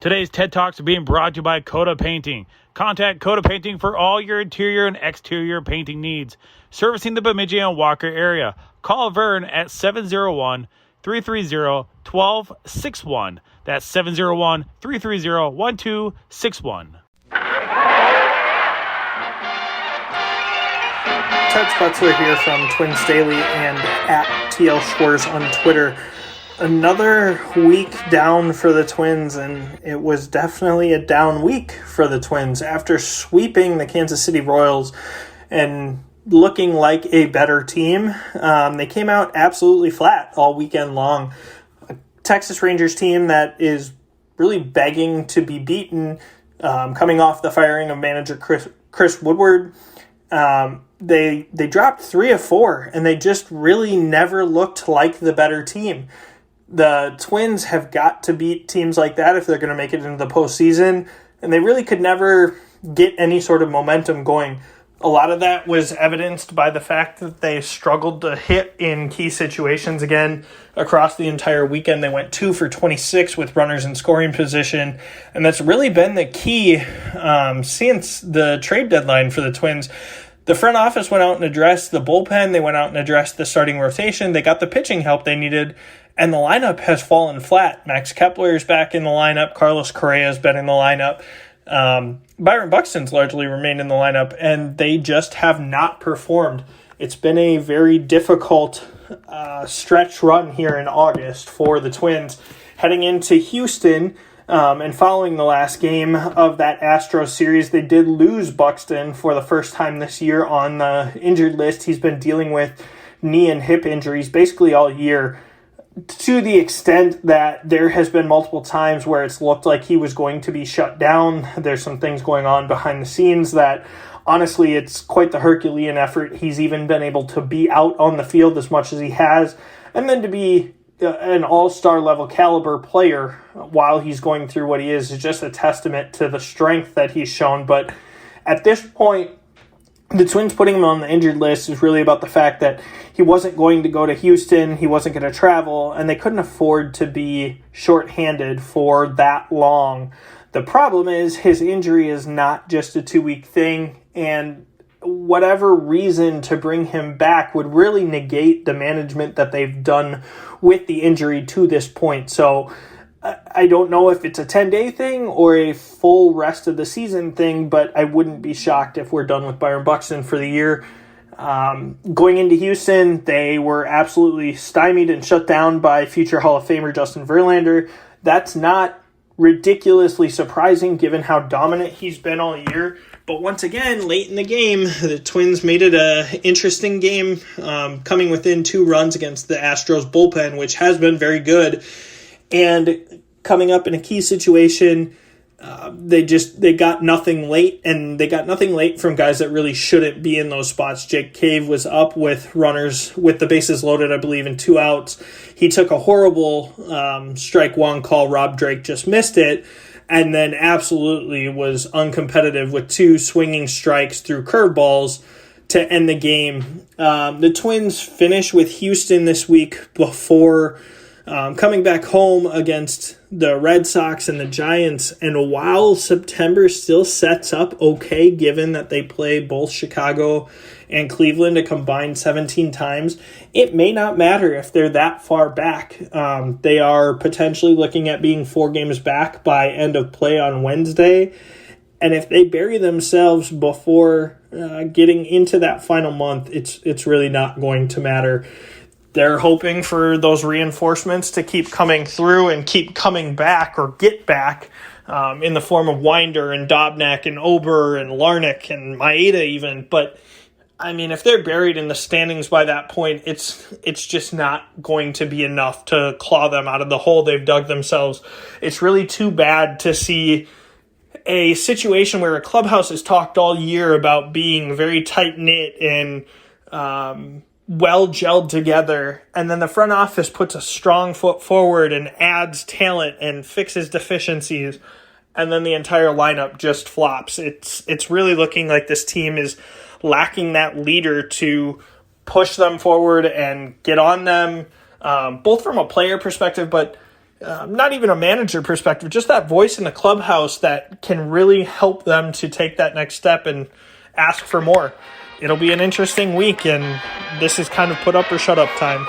Today's TED Talks are being brought to you by Cota Painting. Contact Cota Painting for all your interior and exterior painting needs. Servicing the Bemidji and Walker area. Call Vern at 701-330-1261. That's 701-330-1261. Ted Sputzler here from Twins Daily and at TL Schwarz on Twitter. Another week down for the Twins, and it was definitely a down week for the Twins. After sweeping the Kansas City Royals and looking like a better team, they came out absolutely flat all weekend long. A Texas Rangers team that is really begging to be beaten, coming off the firing of manager Chris Woodward. They dropped 3 of 4, and they just really never looked like the better team. The Twins have got to beat teams like that if they're going to make it into the postseason, and they really could never get any sort of momentum going. A lot of that was evidenced by the fact that they struggled to hit in key situations again across the entire weekend. They went 2 for 26 with runners in scoring position, and that's really been the key since the trade deadline for the Twins. The front office went out and addressed the bullpen. They went out and addressed the starting rotation. They got the pitching help they needed, and the lineup has fallen flat. Max Kepler is back in the lineup. Carlos Correa has been in the lineup. Byron Buxton's largely remained in the lineup, and they just have not performed. It's been a very difficult stretch run here in August for the Twins. Heading into Houston, and following the last game of that Astros series, they did lose Buxton for the first time this year on the injured list. He's been dealing with knee and hip injuries basically all year, to the extent that there has been multiple times where it's looked like he was going to be shut down. There's some things going on behind the scenes that, honestly, it's quite the Herculean effort. He's even been able to be out on the field as much as he has, and then to be an all-star level caliber player while he's going through what he is just a testament to the strength that he's shown. But at this point, the Twins putting him on the injured list is really about the fact that he wasn't going to go to Houston, he wasn't going to travel, and they couldn't afford to be shorthanded for that long. The problem is his injury is not just a 2-week thing, and whatever reason to bring him back would really negate the management that they've done with the injury to this point. So I don't know if it's a 10-day thing or a full rest of the season thing, but I wouldn't be shocked if we're done with Byron Buxton for the year. Going into Houston, they were absolutely stymied and shut down by future Hall of Famer Justin Verlander. That's not ridiculously surprising given how dominant he's been all year. But once again, late in the game, the Twins made it an interesting game, coming within 2 runs against the Astros bullpen, which has been very good. And coming up in a key situation, they got nothing late, and they got nothing late from guys that really shouldn't be in those spots. Jake Cave was up with runners with the bases loaded, I believe, in 2 outs. He took a horrible strike one call. Rob Drake just missed it, and then absolutely was uncompetitive with 2 swinging strikes through curveballs to end the game. The Twins finish with Houston this week before coming back home against the Red Sox and the Giants. And while September still sets up okay, given that they play both Chicago and Cleveland a combined 17 times, it may not matter if they're that far back. They are potentially looking at being 4 games back by end of play on Wednesday. And if they bury themselves before getting into that final month, it's really not going to matter. They're hoping for those reinforcements to keep coming through and keep coming back or get back in the form of Winder and Dobnak and Ober and Larnach and Maeda even. But, I mean, if they're buried in the standings by that point, it's just not going to be enough to claw them out of the hole they've dug themselves. It's really too bad to see a situation where a clubhouse has talked all year about being very tight-knit and well gelled together, and then the front office puts a strong foot forward and adds talent and fixes deficiencies, and then the entire lineup just flops. It's really looking like this team is lacking that leader to push them forward and get on them, both from a player perspective, but not even a manager perspective, just that voice in the clubhouse that can really help them to take that next step and ask for more. It'll be an interesting week, and this is kind of put up or shut up time.